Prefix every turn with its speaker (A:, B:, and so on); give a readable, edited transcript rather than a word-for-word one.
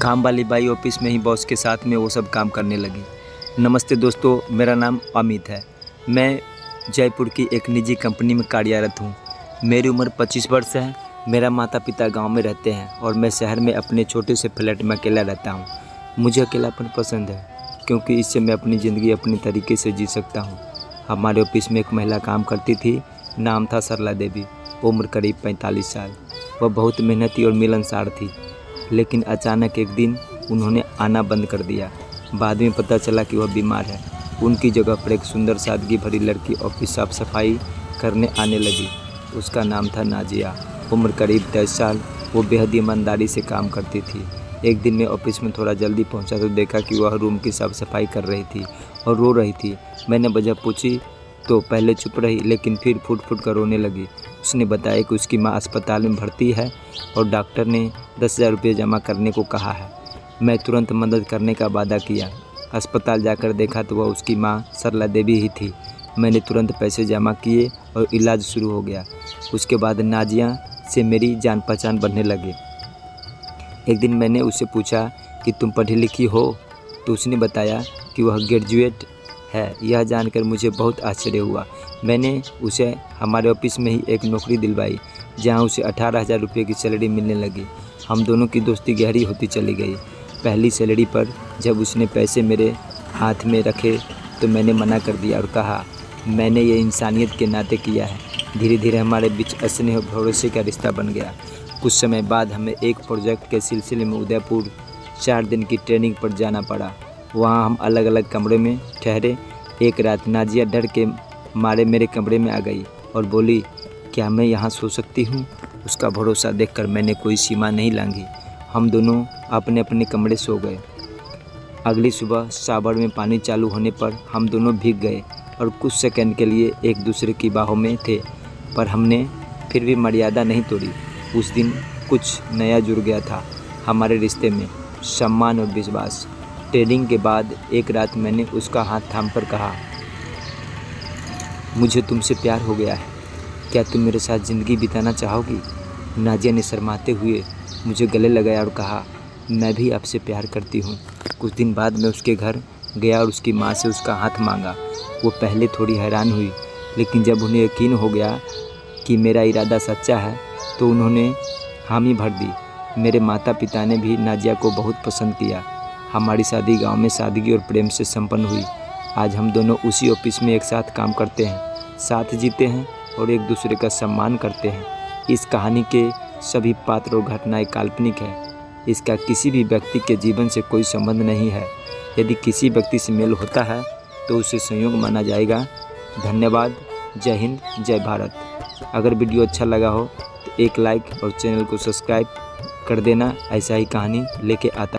A: काम वाली by office में ही बॉस के साथ में वो सब काम करने लगी। नमस्ते दोस्तों, मेरा नाम अमित है। मैं जयपुर की एक निजी कंपनी में कार्यरत हूँ। मेरी उम्र 25 वर्ष है। मेरा माता पिता गांव में रहते हैं और मैं शहर में अपने छोटे से फ्लैट में अकेला रहता हूँ। मुझे अकेलापन पसंद है क्योंकि इससे मैं अपनी ज़िंदगी अपने तरीके से जी सकता हूँ। हमारे ऑफिस में एक महिला काम करती थी, नाम था सरला देवी। उम्र करीब 45 साल। वह बहुत मेहनती और मिलनसार थी, लेकिन अचानक एक दिन उन्होंने आना बंद कर दिया। बाद में पता चला कि वह बीमार है। उनकी जगह पर एक सुंदर सादगी भरी लड़की ऑफिस साफ सफाई करने आने लगी। उसका नाम था नाजिया। उम्र करीब 10 साल। वो बेहद ईमानदारी से काम करती थी। एक दिन मैं ऑफिस में थोड़ा जल्दी पहुंचा तो देखा कि वह रूम की साफ सफाई कर रही थी और रो रही थी। मैंने वजह पूछी तो पहले चुप रही, लेकिन फिर फुट फुट कर रोने लगी। उसने बताया कि उसकी माँ अस्पताल में भर्ती है और डॉक्टर ने 10,000 रुपये जमा करने को कहा है। मैं तुरंत मदद करने का वादा किया। अस्पताल जाकर देखा तो वह उसकी माँ सरला देवी ही थी। मैंने तुरंत पैसे जमा किए और इलाज शुरू हो गया। उसके बाद नाजिया से मेरी जान पहचान बढ़ने लगी। एक दिन मैंने उससे पूछा कि तुम पढ़ी लिखी हो, तो उसने बताया कि वह ग्रेजुएट है। यह जानकर मुझे बहुत आश्चर्य हुआ। मैंने उसे हमारे ऑफिस में ही एक नौकरी दिलवाई, जहां उसे 18,000 रुपये की सैलरी मिलने लगी। हम दोनों की दोस्ती गहरी होती चली गई। पहली सैलरी पर जब उसने पैसे मेरे हाथ में रखे तो मैंने मना कर दिया और कहा, मैंने ये इंसानियत के नाते किया है। धीरे धीरे हमारे बीच स्नेह और भरोसे का रिश्ता बन गया। कुछ समय बाद हमें एक प्रोजेक्ट के सिलसिले में उदयपुर 4 दिन की ट्रेनिंग पर जाना पड़ा। वहाँ हम अलग अलग कमरे में ठहरे। एक रात नाजिया डर के मारे मेरे कमरे में आ गई और बोली, क्या मैं यहाँ सो सकती हूँ? उसका भरोसा देखकर मैंने कोई सीमा नहीं लांघी। हम दोनों अपने अपने कमरे सो गए। अगली सुबह शावर में पानी चालू होने पर हम दोनों भीग गए और कुछ सेकंड के लिए एक दूसरे की बाहों में थे, पर हमने फिर भी मर्यादा नहीं तोड़ी। उस दिन कुछ नया जुड़ गया था हमारे रिश्ते में, सम्मान और विश्वास। ट्रेनिंग के बाद एक रात मैंने उसका हाथ थामकर कहा, मुझे तुमसे प्यार हो गया है। क्या तुम मेरे साथ ज़िंदगी बिताना चाहोगी? नाजिया ने शर्माते हुए मुझे गले लगाया और कहा, मैं भी आपसे प्यार करती हूँ। कुछ दिन बाद मैं उसके घर गया और उसकी माँ से उसका हाथ मांगा। वो पहले थोड़ी हैरान हुई, लेकिन जब उन्हें यकीन हो गया कि मेरा इरादा सच्चा है तो उन्होंने हामी भर दी। मेरे माता पिता ने भी नाजिया को बहुत पसंद किया। हमारी शादी गांव में सादगी और प्रेम से संपन्न हुई। आज हम दोनों उसी ऑफिस में एक साथ काम करते हैं, साथ जीते हैं और एक दूसरे का सम्मान करते हैं। इस कहानी के सभी पात्र और घटनाएं काल्पनिक हैं। इसका किसी भी व्यक्ति के जीवन से कोई संबंध नहीं है। यदि किसी व्यक्ति से मेल होता है तो उसे संयोग माना जाएगा। धन्यवाद। जय हिंद, जय भारत। अगर वीडियो अच्छा लगा हो तो एक लाइक और चैनल को सब्सक्राइब कर देना। ऐसा ही कहानी लेके आता